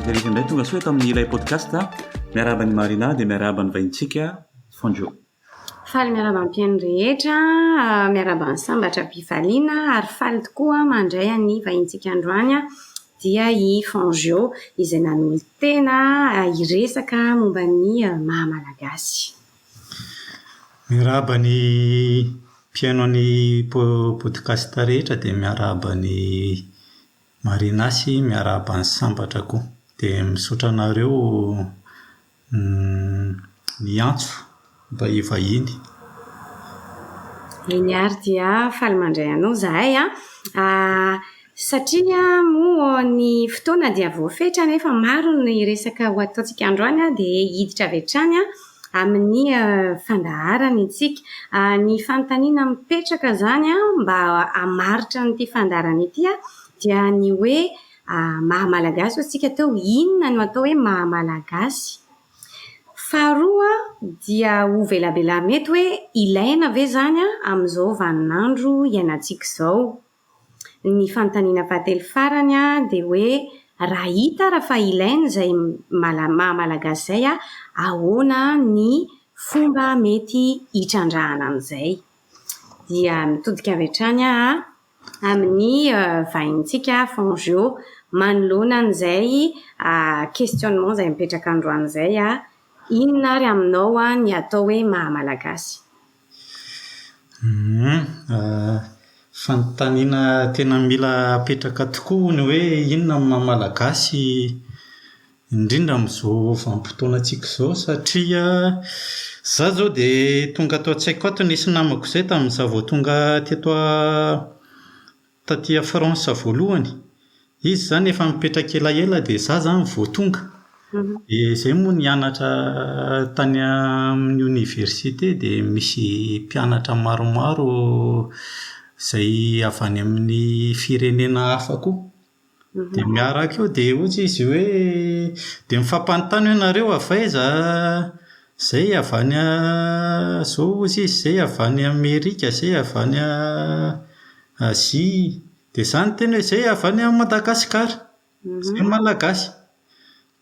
antsika indray tonga soa eto amin'ny ilay podcast miaraba ny Marina dia miaraba ny vahintsika Fonjo. Faly miaraba ny mpiaino rehetra, miaraba ny sambatra Pifaliana ary faly tokoa mandray ny vahintsika androany dia i Fonjo izay nanolo tena hiresaka momba ny mahamalagasy. Miaraba ny mpiaino ny podcast rehetra dia miaraba ny Marinasy, miaraba ny sambatra koa dia misaotra anareo ny antso mba hivahiny. Eny ary dia faly mandray anao zahay satria moa ny fotoana dia voafetra nefa maro ny resaka ho ataontsika androany dia hiditra avy hatrany amin'ny fandaharana itsika ny fanontaniana mipetraka zany mba hamaritra n'ity fandaharana ity dia ny hoe mahamalagasy hotsika teo inona no atao hoe mahamalagasy. Faharoa dia ho velabela mety hoe ilaina ve zany amin'izao vaninandro iainantsika izao. Ny fanontaniana fahatelo farany dia hoe raha hita raha fa ilaina izay mahamalagasy izay ahoana ny fomba mety hitrandrahana an'izay. Dia mitodika avy hatrany amin'ny vahintsika Fonjo manoloana an'izay questionnement izay mipetraka androany izay inona ary aminao ny atao hoe mahamalagasy. Fanontaniana tena mila apetraka tokoa ny hoe inona ny mahamalagasy indrindra amin'izao vanim-potoanantsika izao satria za zao dia tonga ato an-tsaiko ato nisy namako izay tamin'izaho vao tonga teto taty Frantsa voalohany. Izy zany efa mipetraka elaela dia za zany vao tonga. Izay moa nianatra tany amin'ny université dia misy mpianatra maromaro izay avy any amin'ny firenena hafa koa. Dia miaraka eo dia ohatry izy hoe dia mifampanontany hoe nareo avy aiza? Izay avy any izao ohatry izy izay avy any Amerika, izay avy any Azia. Dia izany teny hoe izay avy any Madagasikara, izay malagasy.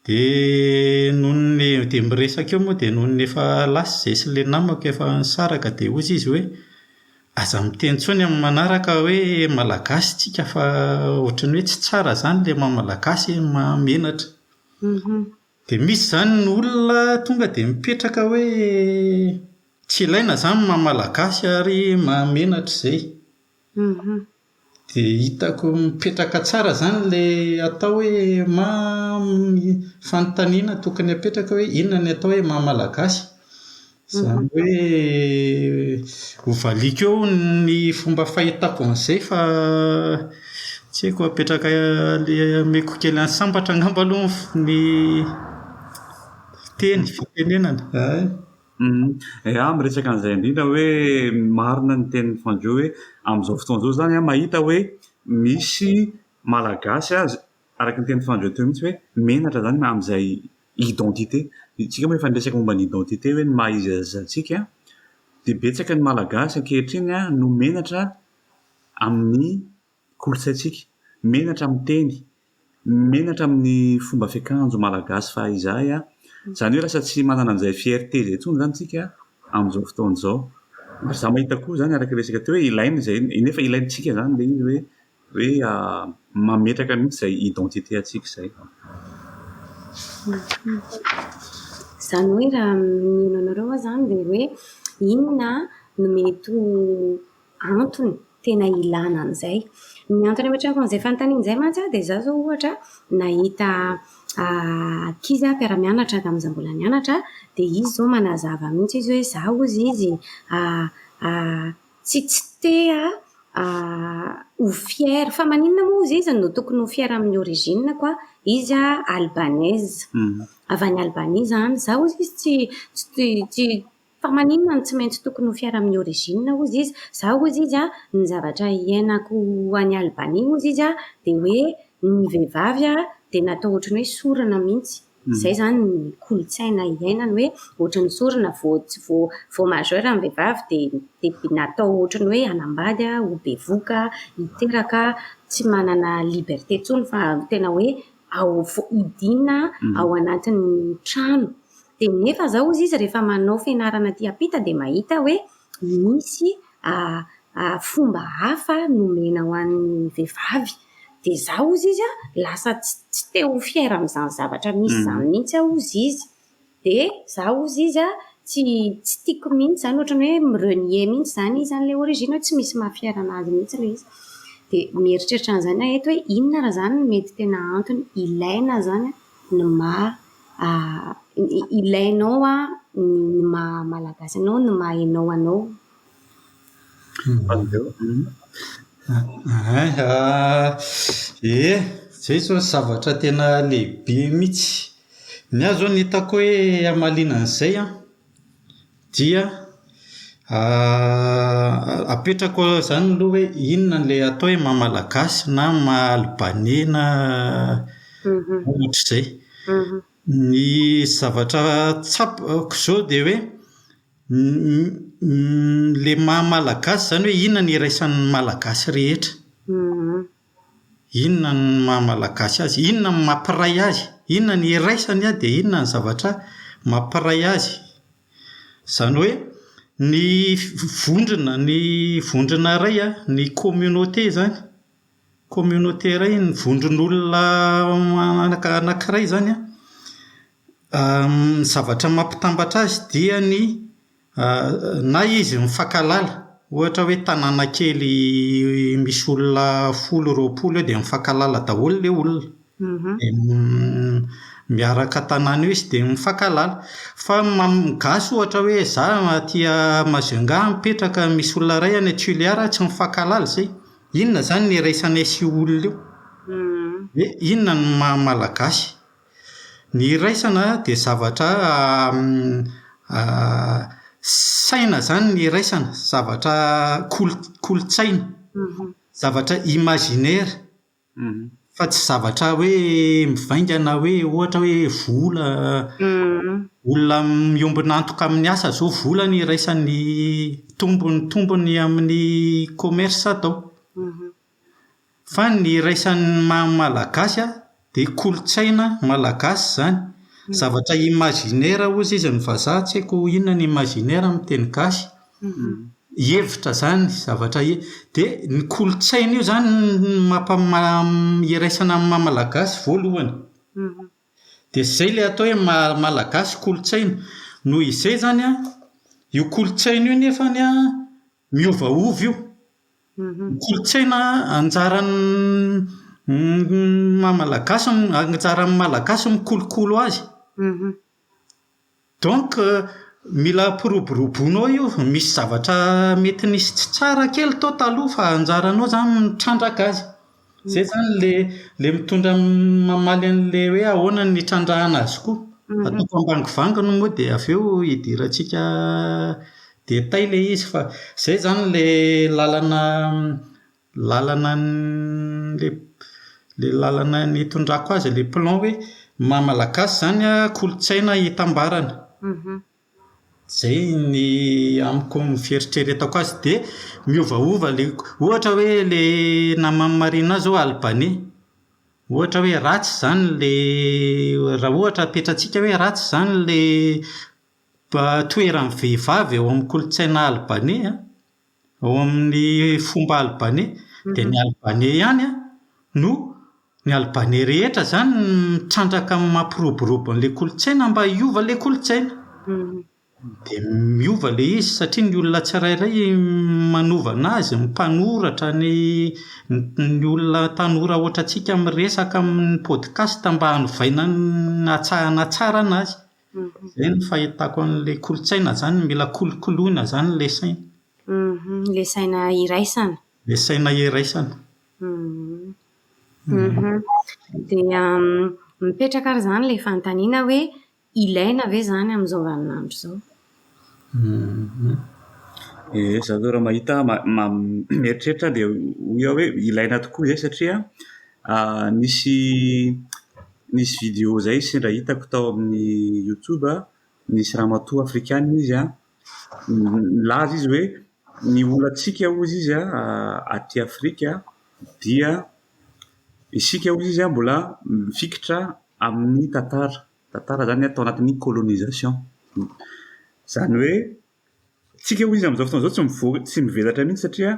Dia nohon'ny dia miresaka eo moa dia nohon'ny efa lasy izay sy ilay namako efa nisaraka dia ohatry izy hoe aza miteny intsony amin'ny manaraka hoe malagasy tsika fa ohatran'ny hoe tsy tsara zany ilay mahamalagasy mahamenatra. Dia misy zany ny olona tonga dia mipetraka hoe tsy ilaina zany mahamalagasy ary mahamenatra izay. Dia hitako mipetraka tsara zany ilay atao hoe fanontaniana tokony apetraka hoe inona ny atao hoe mahamalagasy. Izany hoe ho valiako eo ny fomba fahitako an'izay fa tsy haiko apetraka ilay meko kely any sambatra angamba aloha ny fitenenana. Miresaka an'izay indrindra hoe marina ny tenin'ny Fonjo hoe amin'izao fotoana izao zany mahita hoe misy malagasy araka ny tenin'ny Fonjo teo mihitsy hoe menatra zany amin'izay identité. Tsika moa efa niresaka momba ny identité hoe ny maha izy antsika dia betsaka ny malagasy ankehitriny no menatra amin'ny kolontsaintsika, menatra amin'ny teny, menatra amin'ny fomba fiakanjo malagasy fa izay izany hoe lasa tsy manana an'izay fierté izay intsony zany tsika amin'izao fotoana izao. Ary za mahita koa zany araka resaka teo hoe ilaina izay nefa ilaintsika zany ilay izy hoe mametraka mihitsy izay identité antsika izay. Izany hoe raha mino anareo zany dia hoe inona no mety antony tena ilana an'izay. Ny antony ametrako an'izay fanontaniana izay mantsy dia za zao ohatra nahita ankizy mpiara-mianatra tamin'izaho mbola nianatra dia izy zao manazava mihitsy izy hoe za ozy izy tsy te ho fier fa maninona moa izy no tokony ho fier amin'ny origine koa izy albanaise. Avy any Albanie zany za ozy izy tsy fa maninona no tsy maintsy tokony ho fier amin'ny origine ozy izy. Za ozy izy ny zavatra iainako any Albanie ozy izy dia hoe ny vehivavy dia natao ohatran'ny hoe sorana mihitsy. Izay zany ny kolontsaina iainany hoe ohatran'ny sorana vao majeur ny vehivavy dia natao ohatran'ny hoe hanambady ho bevoka hiteraka tsy manana liberté intsony fa tena hoe ao idinina ao anatin'ny trano. Dia nefa zao izy rehefa manao fianarana ty ampita dia mahita hoe misy fomba hafa nomena ho an'ny vehivavy. Dia zaho izy lasa tsy te ho fiera amin'izany zavatra misy izany mihitsy aho izy. Dia zaho izy tsy tiako mihitsy zany ohatrany hoe mirenier mihitsy zany izy an'ilay origine hoe tsy misy mahafiera anazy mihitsy ilay izy. Dia mieritreritra an'izany eto hoe inona raha zany mety tena antony ilaina zany ny ilainao ny malagasy anao ny mahainao anao. Zay zao zavatra tena lehibe mihitsy. Ny azo ny hitako hoe amalinan'izay dia apetrako zany aloha hoe inona ilay atao hoe maha-malagasy na maha-Albanais na ohatr'izay. Ny zavatra tsapako zao dia hoe le maha-malagasy zany hoe inona ny iraisan'ny malagasy rehetra. Inona ny maha-malagasy azy, inona ny mampiray azy, inona ny iraisany dia inona ny zavatra mampiray azy. Zany hoe ny vondrona iray ny communauté zany, communauté iray ny vondron'olona anankiray zany zavatra mampitambatra azy dia ny na izy mifankalala, ohatra hoe tanàna kely misy olona 10-20 dia mifankalala daholo ilay olona. Miaraka tanàna io izy dia mifankalala. Fa gasy ohatra hoe za aty Majunga mipetraka misy olona iray any Toliara tsy mifankalala izay. Inona zany ny iraisanay sy olona io? Inona ny maha-malagasy? Ny iraisana dia zavatra saina zany ny iraisana, zavatra kolontsaina, zavatra imaginaire. Fa tsy zavatra hoe mivaingana hoe ohatra hoe vola, olona miombina antoka amin'ny asa zao vola ny iraisan'ny tombony amin'ny commerce atao. Fa ny iraisan'ny malagasy dia kolontsaina malagasy zany. Zavatra imaginaire hozy izy ny vazaha, tsy haiko inona ny imaginaire amin'ny teny gasy. Hevitra zany zavatra dia ny kolontsaina io zany iraisana amin'ny malagasy voalohany. Dia izay ilay atao hoe malagasy kolontsaina. Noho izay zany io kolontsaina io nefany miovaova io. Kolontsaina anjaran'ny malagasy mikolokolo azy. Donc mila piroboroboanao io, misy zavatra mety nisy tsy tsara kely tao taloha fa anjaranao zany mitrandraka azy. Zay zany le mitondra mamaly an'ilay hoe ahoana ny trandrahana azy koa. Ataoko ambangivanginy moa dia avy eo hidirantsika detay ilay izy. Fa zay zany le lalana nitondrako azy, le plan hoe maha-malagasy zany kolontsaina hitambarana. Zay ny amiko miveritreretako azy. Dia miovaova ohatra hoe le namany marina zao Albanais, ohatra hoe ratsy zany raha ohatra apetrantsika hoe ratsy zany le toeran'ny vehivavy ao amin'ny kolontsaina Albanais, ao amin'ny fomba Albanais, dia ny Albanais ihany ny Albanais rehetra zany mitrandraka mampiroborobo an'ilay kolontsaina mba hiova ilay kolontsaina. Dia miova ilay izy satria ny olona tsirairay manovana azy, mpanoratra ny olona tanora ohatrantsika miresaka amin'ny podcast mba hanovaina hatsahana tsara anazy. Izay ny fahitako an'ilay kolontsaina zany, mila kolokoloina zany ilay saina. Ilay saina iraisana. Ilay saina iraisana. Dia mipetraka ary zany ilay fanontaniana hoe ilaina ve zany amin'izao vaninandro izao? Za zao raha mahita mieritreritra dia hoy aho hoe ilaina tokoa izay satria nisy vidéo zay sendra hitako tao amin'ny YouTube, nisy ramatoa afrikana izy milaza izy hoe ny olantsika hozy izy aty Afrika dia isika ozy izy a mbola mifikitra amin'ny tantara zany atao anatin'ny colonisation zany hoe tsika ozy izy am'izao fotoana zao tsy mivelatra mihitsy satria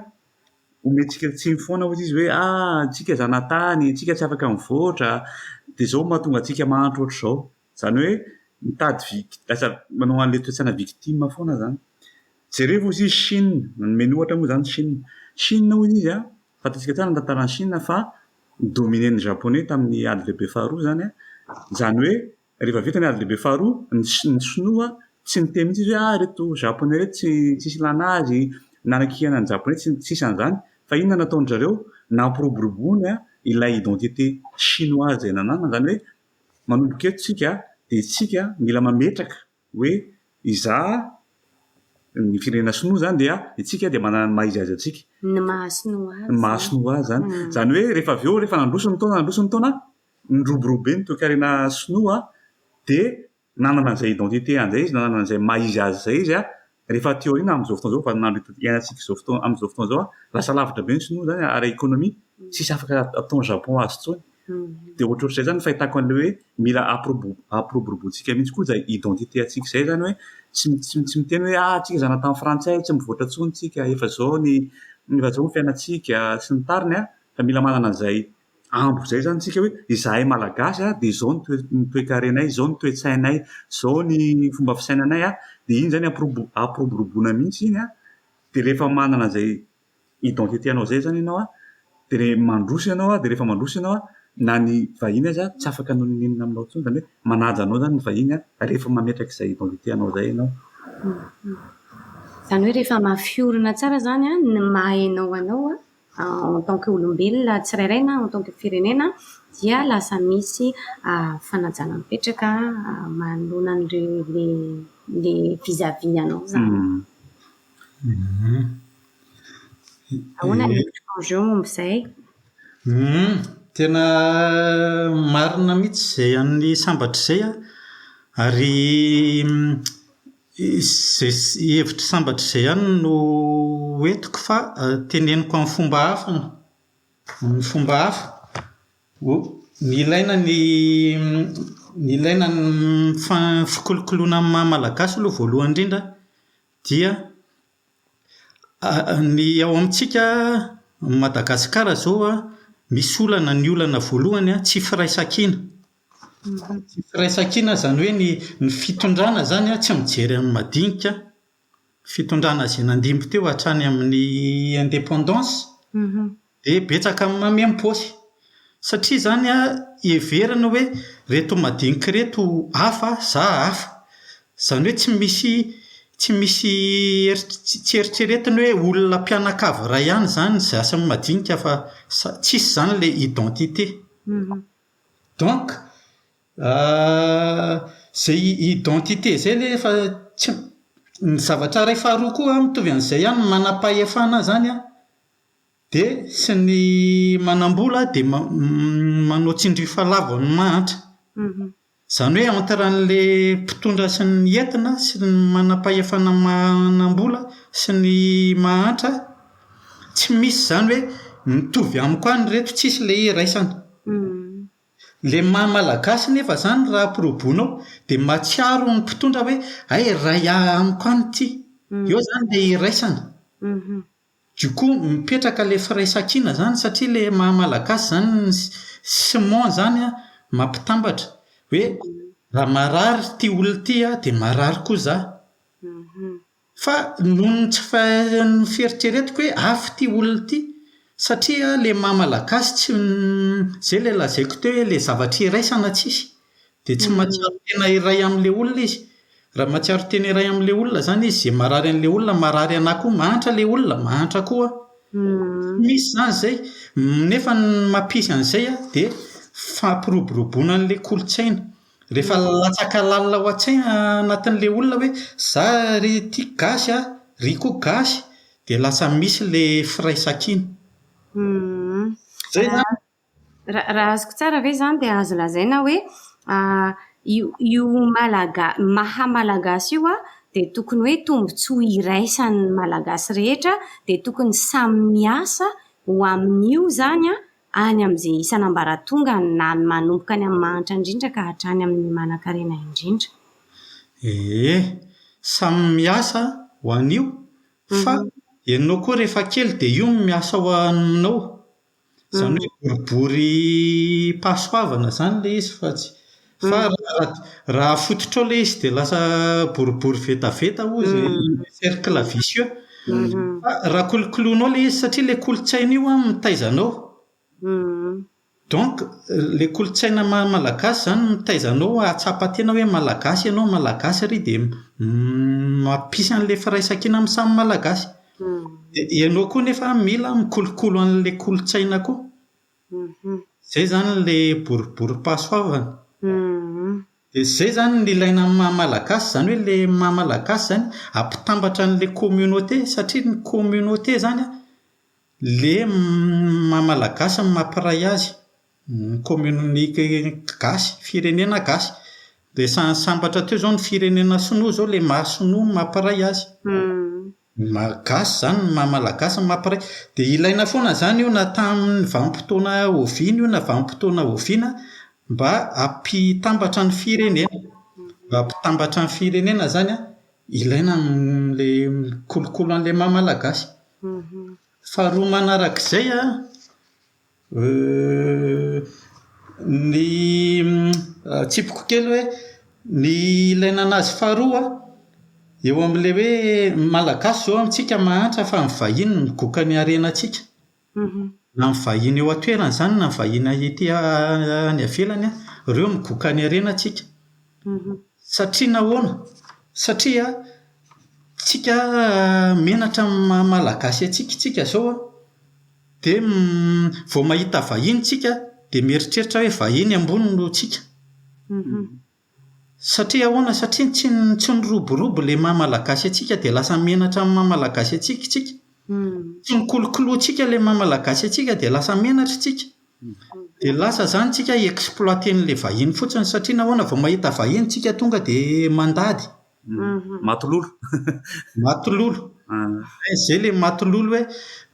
omentsika tsy mifoana ozy izy hoe tsika zanatany tsika tsy afaka mivoatra de zao mahatonga atsika mahantra ohatr' zao zany hoe mitady lasa manao an'le toetsana victime foana zany jereva ozy izy Chine nomeny ohatra moa zany Chine ozy izy a fantatsika tsara ny tantarany Chine fa dominen'ny japonais tamin'ny ady lehibe faharoa zany a zany hoe rehefa vita ny ady lehibe faharoa ny sinoa tsy miteny mihitsy izy hoe reto japonais reto tsisy lana azy nanakihana ny japonais tsisy an'izany fa inona nataony zareo nampiroboroboany ilay identité chinoise zay nanana zany hoe manomboka eto tsika de tsika mila mametraka hoe izaha ny firenena sinoa zany dia itsika dia manana ny maizy azy atsika ny mahasinoa azy zany hoe rehefa nandrosony taona nyroborobe ny toekarena sinoa de nanana an'izay identité an'izay izy nanana an'izay maizy azy zay izy rehefa teorina am'izao fotoana zao fa nandro iainantsika am'izao fotoana zao lasa lavitra be ny sinoa zany ary économie tsisy afaka ataon'ny Japon azy tsony de ohatrohatr'izay zany fahitako an'le hoe mila ampiroborobotsika mihitsy koa zay identité atsika zay zany hoe tsy miteny hoe tsika zanatany frantsay tsy mivoatra tsony tsika efa zao ny fiainatsika sy ny tariny fa mila manana an'izay ambo zay zany tsika hoe izahay malagasy de zao ny toe-karenay zao ny toe-tsainay zao ny fomba fisainanay de iny zany ampiroboroboana mihitsy iny de rehefa manana an'izay identité anao zay zany ianao de mandroso ianao de rehefa mandroso ianao na ny vahiny azy tsy afaka noninina aminao tsony zany hoe manaja anao zany ny vahiny rehefa mametraka izay identité anao zay ianao zany hoe rehefa mafiorina tsara zany ny mahainao anao en tant que olombelona tsirairay na en tant que firenena dia lasa misy fanajana mipetraka manoloana an'ireo le vis-à-vis anao zany ahoana ny enjeu momba izay tena marina mihitsy zay an'ny sambatra izay ary zay hevitra sambatra izay ihany no entiko fa teneniko amin'ny fomba hafa ny ilaina ny fikolokoloana amin'ny maha-malagasy aloha voalohany indrindra dia ny ao amintsika Madagasikara zao misy olana ny olana voalohany tsy firaisan-kina tsy firaisan-kina zany hoe ny fitondrana zany tsy mijery amin'ny madinika fitondrana izay nandimby teo hatrany amin'ny indépendance de betsaka amin'ny mamem-paosy satria zany heverina hoe reto madinika reto hafa za hafa zany hoe tsy misy eritreretiny hoe olona mpianakavy ray ihany zany zay asa madinika fa tsisy zany le identité donc zay identité zay le efa ny zavatra ray faharoa koa mitovy an'izay ihany manam-pahefana zany de sy ny manam-bola de manao tsindry falavo ny mahantra zany hoe entre an'le mpitondra sy ny entina sy ny manam-pahefana manam-bola sy ny mahantra tsy misy zany hoe mitovy amiko any reto tsisy le iraisana le maha-malagasy nefa zany raha ampirobonao de matsiaro ny mpitondra hoe ray amiko any ty eo zany le iraisana du coup mipetraka le firaisan-kina zany satria le maha-malagasy zany simon zany mampitambatra hoe raha marary ty olo ty de marary koa za fa noho ny tsy fieritreretiko hoe afy ty olo ty satria le maha-malagasy tsy zay le lazaiko teo hoe le zavatra iraisana tsisy de tsy mahatsiaro tena iray amin'le olona izy raha mahatsiaro tena iray amin'le olona zany izy zay marary an'le olona marary anahy koa mahantra le olona mahantra koa misy zany zay nefa ny mampisy an'izay de fampiroboroboana an'le kolotsaina rehefa latsaka lalina ao an-tsaina anatin'le olona hoe za ry ty gasy ry koa gasy de lasa misy le firaisan-kina zay zany raha azoko tsara ve zany de azo lazaina hoe io maha-malagasy io de tokony hoe tombontsoa iraisan'ny malagasy rehetra de tokony samy miasa ho amin'io zany any amin'izay isan'ambaratonga na manomboka any amin'ny manitra indrindra ka hatrany amin'ny manan-karena indrindra. Samy miasa ho an'io fa ianao koa rehefa kely dia io miasa ho aminao. Izany hoe boribory pasoavana izany ilay izy fa raha fototrao ilay izy dia lasa boribory vetaveta ozy cercle vicieux. Fa raha kolokoloinao ilay izy satria ilay kolotsaina io mitaizanao. Donc ilay kolotsaina malagasy izany mitaizanao atsapa-tena hoe malagasy ianao malagasy ary dia mampisy an'ilay firaisan-kina amin'ny samy malagasy. Ianao koa nefa mila mikolokolo an'ilay kolotsaina koa. Izay izany ilay boribory pasoavana. Dia izay izany ny ilaina amin'ny maha-malagasy, izany hoe ilay maha-malagasy izany ampitambatra an'ilay communauté satria ny communauté izany ilay maha-malagasy mampiray azy. Communauté gasy, firenena gasy. Dia sambatra teo izao ny firenena sinoa izao ilay maha-sinoa mampiray azy. Gasy izany maha-malagasy mampiray. Dia ilaina foana izany io na tamin'ny vanim-potoana oviana io na vanim-potoana oviana mba hampitambatra ny firenena. Mba hampitambatra ny firenena izany ilaina amin'ilay kolokolo an'ilay maha-malagasy. Faharoa manarak'izay ny tsipiko kely hoe ny ilaina anazy faharoa eo amin'ilay hoe malagasy izao amintsika mahantra fa amin'ny vahiny migoaka ny harenantsika. Na amin'ny vahiny eo an-toerana izany na vahiny ety any ivelany ireo migoaka ny harenantsika. Satria nahoana? Satria tsika menatra malagasy tsika izao dia vao mahita vahiny tsika dia mieritreritra hoe vahiny ambony no tsika. Satria ahoana? Satria tsy niroborobo ilay maha-malagasy atsika dia lasa menatra amin'ny maha-malagasy atsika. Tsy mikolokoloantsika ilay maha-malagasy atsika dia lasa menatra tsika. Dia lasa izany tsika exploiten'ilay vahiny fotsiny satria nahoana? Vao mahita vahiny tsika tonga dia mandady. Matololo. Izay ilay matololo hoe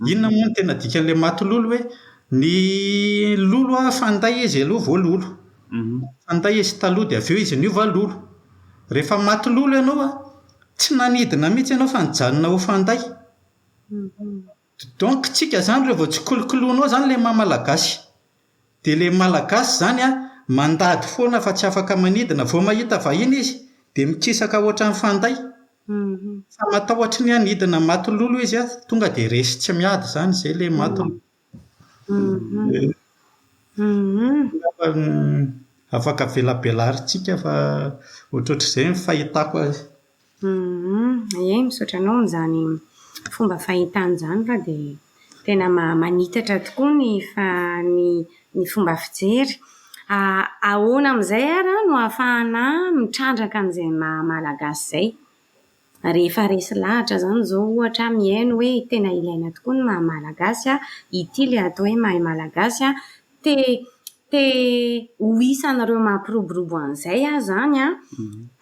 inona moa no tena dikan'ilay matololo hoe ny lolo fanday izy aloha vao lolo. Fanday izy taloha dia avy eo izy niova lolo. Rehefa matololo ianao tsy nanidina mihitsy ianao fa nijanona ho fanday. Donc tsika izany rehefa tsy kolokoloinao izany ilay maha-malagasy. Dia ilay malagasy izany mandady foana fa tsy afaka manidina. Vao mahita vahiny izy dia mikisaka ohatran'ny fanday. Fa matahotra ny anidina matololo izy tonga dia resy tsy miady izany izay ilay matololo. Afaka velabelarintsika fa ohatrohatr'izay ny fahitako azy. Misaotra anao amin'izany fomba fahitan'izany fa dia tena manitatra tokoa ny fomba fijery. Ahoana amin'izay no ahafahana mitrandraka an'izay malagasy izay? Rehefa resy lahatra izany izao ohatra mihaino hoe tena ilaina tokoa ny maha-malagasy ity ilay atao hoe mahay malagasy te ho isan'ireo mampiroborobo an'izay izany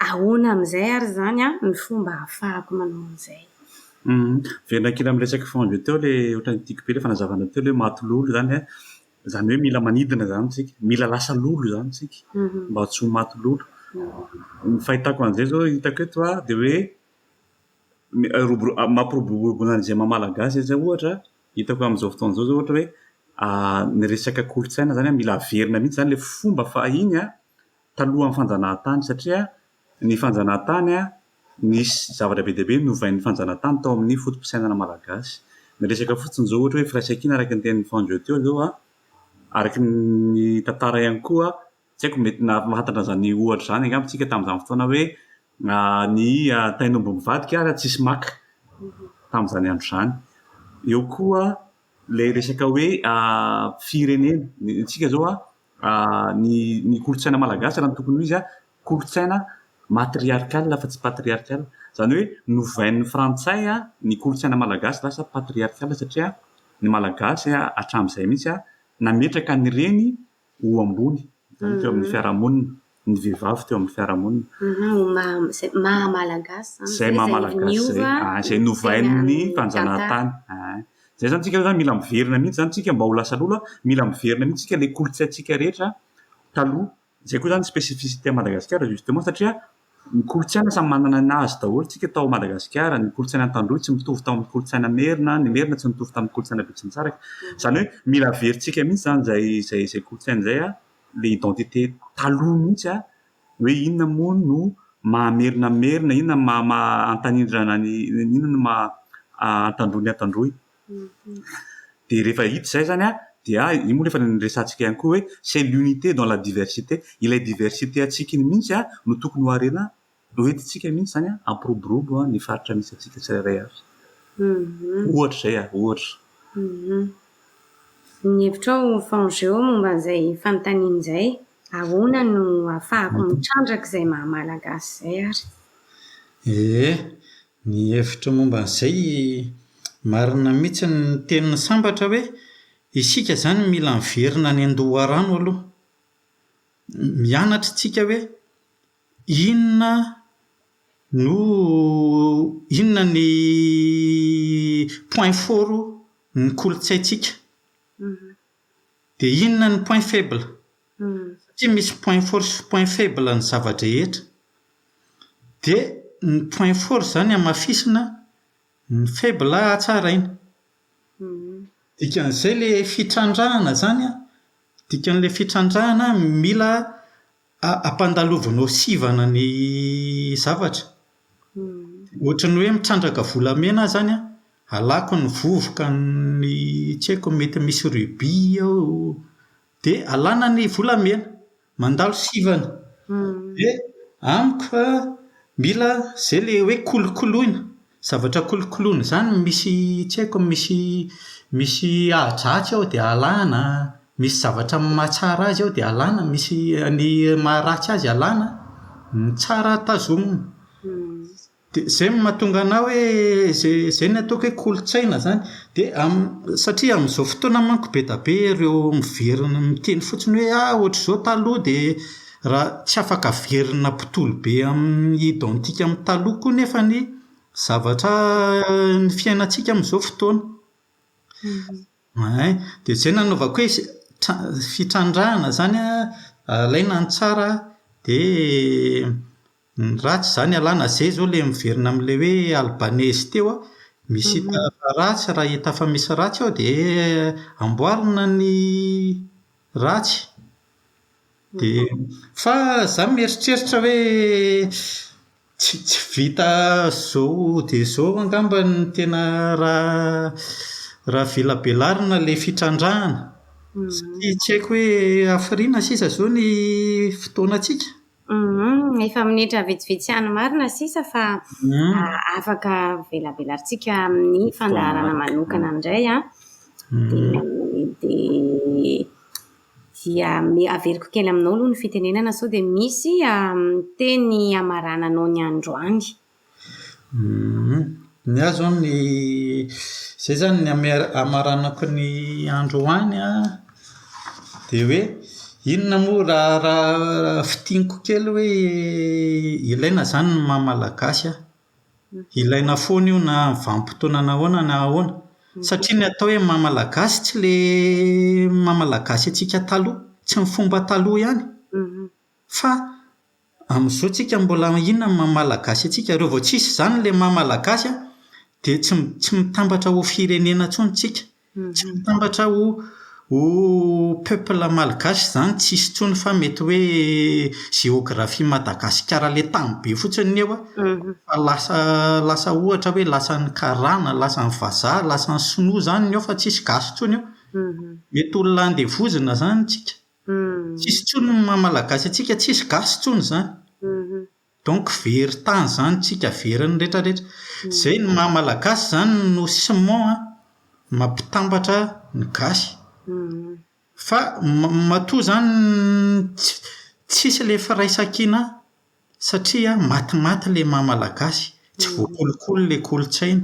ahoana amin'izay ary izany ny fomba ahafahako manao an'izay. Venankina amin'ny resaka fandro teo ilay ohatran'ny tiako be ilay fanazavana teo ilay matololo izany izany hoe mila manidina izany tsika, mila lasa lolo izany tsika mba tsy ho matololo. Ny fahitako an'izay izao hitako eto dia hoe mampiroborobo an'izay maha-malagasy izay ohatra hitako amin'izao fotoana izao ohatra hoe ny resaka kolotsaina izany mila averina mihitsy izany ilay fomba fahiny talohan'ny fanjanahantany satria ny fanjanahantany nisy zavatra be dia be novain'ny fanjanahantany tao amin'ny fotom-pisainana malagasy. Ny resaka fotsiny izao ohatra hoe firaisan-kina araka ny tenin'ny fandro teo izao araky ny tantara ihany koa tsy haiko mety mahafantatra izany ohatra izany angamba tsika tamin'izany fotoana hoe ny tainombo mivadika ary tsisy maka tamin'izany andro izany. Eo koa ilay resaka hoe firenena tsika izao ny kolotsaina malagasy raha ny tokony ho izy kolotsaina matriarkale fa tsy patriarkale. Izany hoe novain'ny frantsay ny kolotsaina malagasy lasa patriarkale satria ny malagasy hatramin'izay mihitsy nametraka ny reny ho ambony teo amin'ny fiarahamonina. Ny vehivavy teo amin'ny fiarahamonina. Maha-malagasy izay maha-malagasy izay novain'ny fanjanahantany. zay zany tsika zany mila miverina mihitsy zany tsika mba ho lasa lolo mila miverina mihitsy tsika le kolotsaintsika rehetra taloha zay koa zany spécificité Madagasikara justement satria ny kolotsaina samy manana ny azy daholo tsika tao Madagasikara ny kolotsaina an-tandroy tsy mitovy tamin'ny kolotsaina merina ny merina tsy mitovy tamin'ny kolotsaina Betsimisaraka zany hoe mila veritsika mihitsy zany zay kolotsaina zay le identité taloha mihitsy hoe inona moa no mahamerinamerinna inona antanindrana inona no antandroy dia rehefa hita zay zany dia io moa rehefa niresantsika ihany koa hoe c'est l'unité dans la diversité ilay diversité atsika iny mihitsy no tokony ho harena hoentintsika mihitsy zany ampiroborobo ny faritra misy atsika tsirairay avy ohatra zay ohatra ny hevitrao fanzeo momba an'izay fanontaniana izay ahoana no ahafahako mitrandraka izay mahamalagasy izay ary ny hevitra momba an'izay marina mihitsy ny teniny sambatra hoe isika zany mila miverina ny andoharano aloha mianatra tsika hoe inona ny point fort ny kolotsaintsika dia inona ny point faible satria misy point fort sy point faible ny zavatra rehetra dia ny point fort zany amafisina ny faible atsaraina dikan'izay le fitrandrahana zany dikan'ilay fitrandrahana mila ampandalovanao sivana ny zavatra ohatran'ny hoe mitrandraka volamena zany alako ny vovoka ny tsy haiko mety misy rubis ao dia alana ny volamena mandalo sivana dia amiko mila zay le hoe kolokoloina zavatra kolokoloina zany misy tsy haiko misy adratsy ao dia alana misy zavatra mahatsara azy ao dia alana misy ny maharatsy azy alana ny tsara tazomina dia zay mahatonga anao hoe zay ny ataoko hoe kolotsaina zany dia satria amin'izao fotoana manko be da be ireo miverina miteny fotsiny hoe ohatr'izao taloha dia raha tsy afaka verina mpitolo be amin'ny identique amin'ny taloha koa nefa ny zavatra ny fiainantsika amin'izao fotoana dia zay nanaovako hoe fitrandrahana zany alaina ny tsara dia ny ratsy zany alana zay zao le miverina amin'ilay hoe albanese teo misy hita ratsy raha hita fa misy ratsy ao dia amboarina ny ratsy dia fa zaho mieritreritra hoe tsy vita zao dia zao angamba ny tena raha velabelarina le fitrandrahana satria tsy haiko hoe hafiriana sisa zao ny fotoanantsika efa minitra vitsivitsy ihany marina sisa fa afaka velabelarintsika amin'ny fandaharana manokana indray dia averiko kely aminao aloha ny fitenenana sao dia misy teny amarananao ny androany ny azo ny zay zany ny amaranako ny androany dia hoe inona moa raha fitianiko kely hoe ilaina zany ny mahamalagasy ilaina foana io na vanim-potoana nahoana na ahoana satria ny atao hoe mahamalagasy tsy le mahamalagasy atsika taloha tsy ny fomba taloha ihany fa amin'izao tsika mbola inona mahamalagasy atsika reo vao tsisy zany le mahamalagasy dia tsy mitambatra ho firenena ntsony tsika tsy mitambatra ho peuple malagasy zany tsisy ntsony fa mety hoe géographie Madagasikara le tany be fotsiny eo fa lasa ohatra hoe lasa ny karana lasa ny vazaha lasa ny sinoa zany eo fa tsisy gasy ntsony eo mety olona andevozina zany tsika tsisy ntsony mahamalagasy atsika tsisy gasy ntsony zany donc very tany zany tsika veriny rehetrarehetra zay ny mahamalagasy zany no simon mampitambatra ny gasy fa matoa zany tsisy le firaisan-kina satria matimaty le mahamalagasy tsy voakolokolo le kolotsaina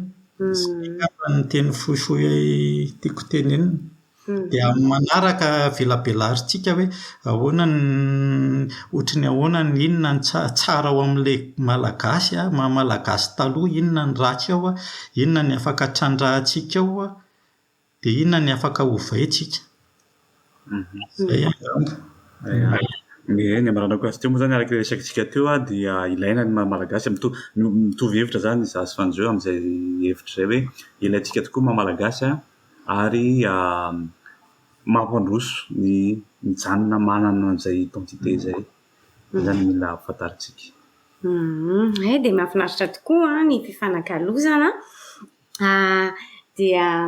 ny teny fohifohy tiako tenenina dia manaraka velabelarintsika hoe ahoana ohatrany ahoana ny inona ny tsara ao amin'ilay malagasy mahamalagasy taloha inona ny ratsy ao inona ny afaka trandrahantsika ao dia inona ny afaka hovaintsika. Izay ny amaranako azy teo moa zany araka resakintsika teo dia ilaina ny malagasy mitovy hevitra zany Zazy Fanjo amin'izay hevitra zay hoe ilaintsika tokoa mahamalagasy ary mampandroso ny mijanona manana an'izay identité zay zany mila fantaritsika. Dia mahafinaritra tokoa ny fifanakalozana dia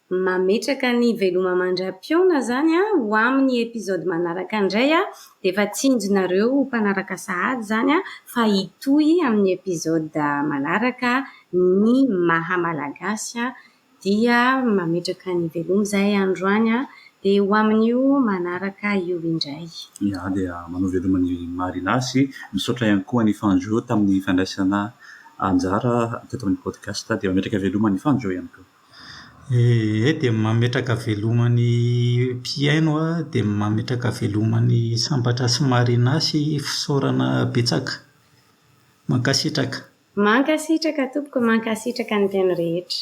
mametraka ny veloma mandram-piona zany ho amin'ny episody manaraka indray dia efa tsinjonareo mpanaraka sahady zany fa hitohy amin'ny episody manaraka ny mahamalagasy dia mametraka ny veloma izay androany dia ho amin'io manaraka io indray. Dia manao velomany Marinasy misaotra ihany koa ny Fanjo tamin'ny fandraisana anjara teto amin'ny podcast dia mametraka velomany Fanjo ihany koa. Dia mametraka velomany Piaino dia mametraka velomany Sambatra sy Marinasy fisaorana betsaka. Mankasitraka tompoko, mankasitraka ny mpiaino rehetra.